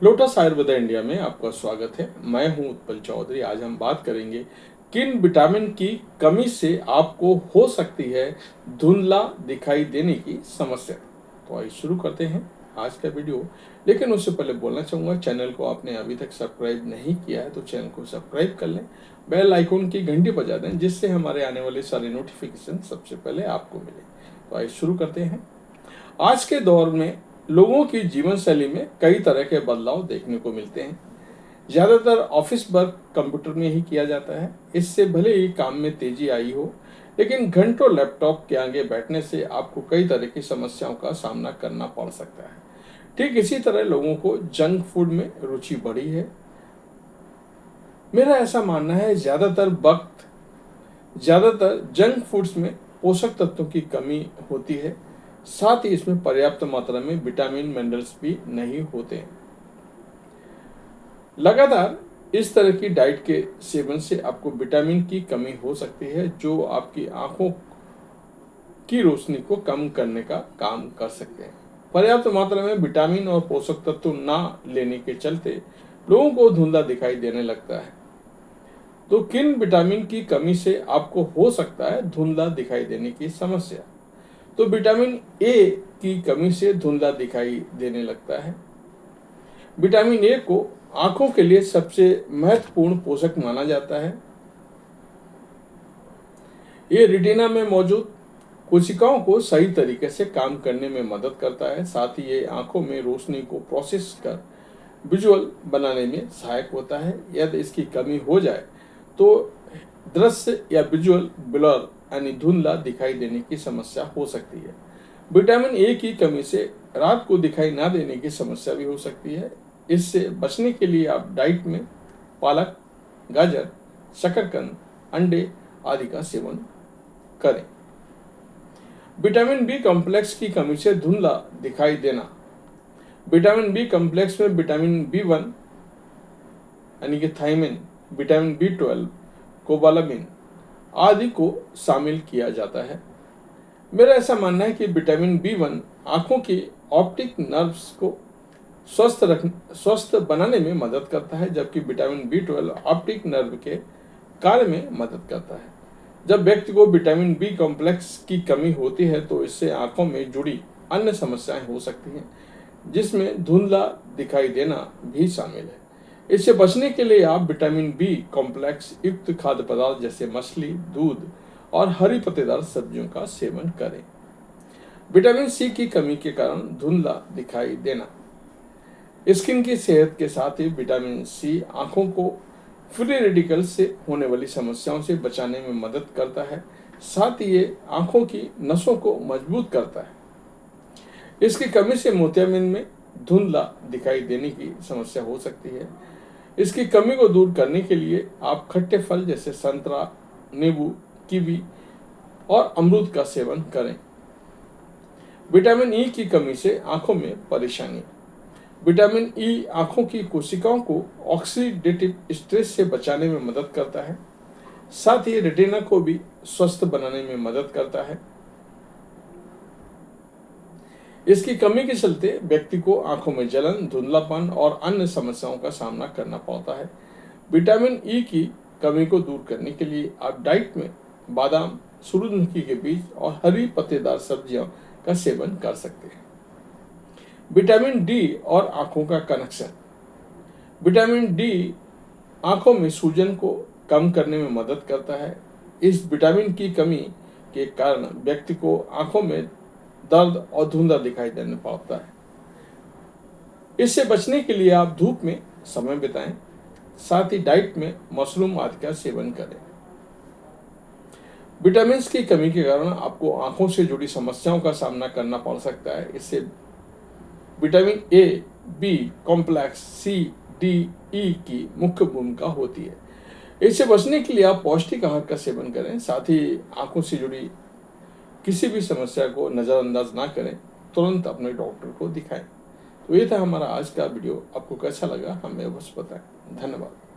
Lotus Ayurveda India में आपका स्वागत है। मैं हूं उत्पल चौधरी। आज हम बात करेंगे किन विटामिन की कमी से आपको हो सकती है धुंधला दिखाई देने की समस्या। तो आइए शुरू करते हैं आज का वीडियो। लेकिन उससे पहले बोलना चाहूँगा, चैनल को आपने अभी तक सब्सक्राइब नहीं किया है तो चैनल को सब्सक्राइब कर लें, बेल आइकन की घंटी बजा दें जिससे हमारे आने वाले सारे नोटिफिकेशन सबसे पहले आपको मिले। तो आइए शुरू करते हैं। आज के दौर में लोगों की जीवन शैली में कई तरह के बदलाव देखने को मिलते हैं। ज़्यादातर ऑफिस वर्क कंप्यूटर में ही किया जाता है। इससे भले ही काम में तेजी आई हो, लेकिन घंटों लैपटॉप के आगे बैठने से आपको कई तरह की समस्याओं का सामना करना पड़ सकता है। ठीक इसी तरह लोगों को जंक फूड में रुचि बढ़ी है। मेरा ऐसा मानना है ज़्यादातर जंक फूड्स में पोषक तत्वों की कमी होती है। साथ ही इसमें पर्याप्त मात्रा में विटामिन मिनरल्स भी नहीं होते हैं। लगातार इस तरह की डाइट के सेवन से आपको विटामिन की कमी हो सकती है, जो आपकी आंखों की रोशनी को कम करने का काम कर सकते हैं। पर्याप्त मात्रा में विटामिन और पोषक तत्व ना लेने के चलते लोगों को धुंधला दिखाई देने लगता है। तो किन विटामिन की कमी से आपको हो सकता है धुंधला दिखाई देने की समस्या। तो विटामिन ए की कमी से धुंधला दिखाई देने लगता है। विटामिन ए को आंखों के लिए सबसे महत्वपूर्ण पोषक माना जाता है। ये रेटिना में मौजूद कोशिकाओं को सही तरीके से काम करने में मदद करता है। साथ ही ये आंखों में रोशनी को प्रोसेस कर विजुअल बनाने में सहायक होता है। यदि इसकी कमी हो जाए तो दृश्य या विजुअल ब्लर यानी धुंधला दिखाई देने की समस्या हो सकती है। विटामिन ए की कमी से रात को दिखाई ना देने की समस्या भी हो सकती है। इससे बचने के लिए आप डाइट में पालक, गाजर, शकरकंद, अंडे आदि का सेवन करें। विटामिन बी कॉम्प्लेक्स की कमी से धुंधला दिखाई देना। विटामिन बी कॉम्प्लेक्स में विटामिन बी1 यानी कि थायमिन, विटामिन बी12, कोबालामिन आदि को शामिल किया जाता है। मेरा ऐसा मानना है कि विटामिन बी1 आंखों की ऑप्टिक नर्व्स को स्वस्थ बनाने में मदद करता है, जबकि विटामिन बी12 ऑप्टिक नर्व के कार्य में मदद करता है। जब व्यक्ति को विटामिन बी कॉम्प्लेक्स की कमी होती है तो इससे आंखों में जुड़ी अन्य समस्याएं हो सकती हैं, जिसमें धुंधला दिखाई देना भी शामिल है। इससे बचने के लिए आप विटामिन बी कॉम्प्लेक्स युक्त खाद्य पदार्थ जैसे मछली, दूध और हरी पत्तेदार सब्जियों का सेवन करें। विटामिन सी की कमी के कारण धुंधला दिखाई देना। स्किन की सेहत के साथ ही विटामिन सी आंखों को फ्री रेडिकल से होने वाली समस्याओं से बचाने में मदद करता है। साथ ही ये आंखों की नसों को मजबूत करता है। इसकी कमी से मोतियाबिंद में धुंधला दिखाई देने की समस्या हो सकती है। इसकी कमी को दूर करने के लिए आप खट्टे फल जैसे संतरा, नींबू, कीवी और अमरूद का सेवन करें। विटामिन ई की कमी से आंखों में परेशानी। विटामिन ई आंखों की कोशिकाओं को ऑक्सीडेटिव स्ट्रेस से बचाने में मदद करता है। साथ ही रेटिना को भी स्वस्थ बनाने में मदद करता है। इसकी कमी के चलते व्यक्ति को आंखों में जलन, धुंधलापन और अन्य समस्याओं का सामना करना पड़ता है। विटामिन ई की कमी को दूर करने के लिए आप डाइट में बादाम, सूरजमुखी के बीज और हरी पत्तेदार सब्जियों का सेवन कर सकते हैं। विटामिन डी और आंखों का कनेक्शन। विटामिन डी आंखों में सूजन को कम करने में मदद करता है। इस विटामिन की कमी के कारण व्यक्ति को आंखों में दर्द और धुंधला दिखाई देने पड़ता है। इससे बचने के लिए आप धूप में समय बिताएं। साथ ही डाइट में मशरूम आदि का सेवन करें। विटामिन की कमी के कारण आपको आंखों से जुड़ी समस्याओं का सामना करना पड़ सकता है। इससे vitamin A, B complex, C, D, E की मुख्य भूमिका होती है। इससे बचने के लिए आप पौष्टिक आहार का सेवन करें। साथ ही आंखों से जुड़ी किसी भी समस्या को नज़रअंदाज ना करें, तुरंत अपने डॉक्टर को दिखाएं। तो ये था हमारा आज का वीडियो। आपको कैसा लगा हमें अवश्य बताएं। धन्यवाद।